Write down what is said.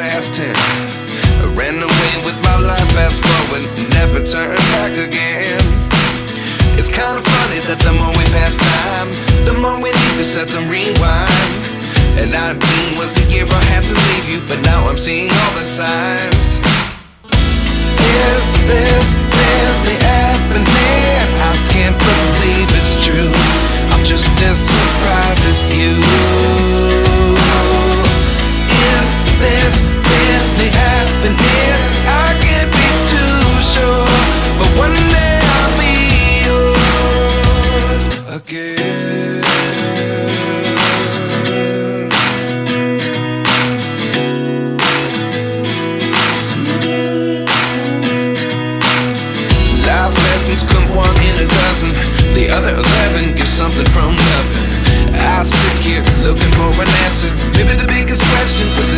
last 10. I ran away with my life, fast forward, never turn back again. It's kinda funny that the more we pass time, the more we need to set the rewind. And 19 was the year I had to leave you, but now I'm seeing all the signs. Is this really happening? I can't believe it's true. I'm just as surprised as you. Is this really happening? I can't be too sure, but one day I'll be yours again. Life lessons come one in a dozen. The other 11 get something from nothing. I sit here looking for an answer. Maybe the biggest question was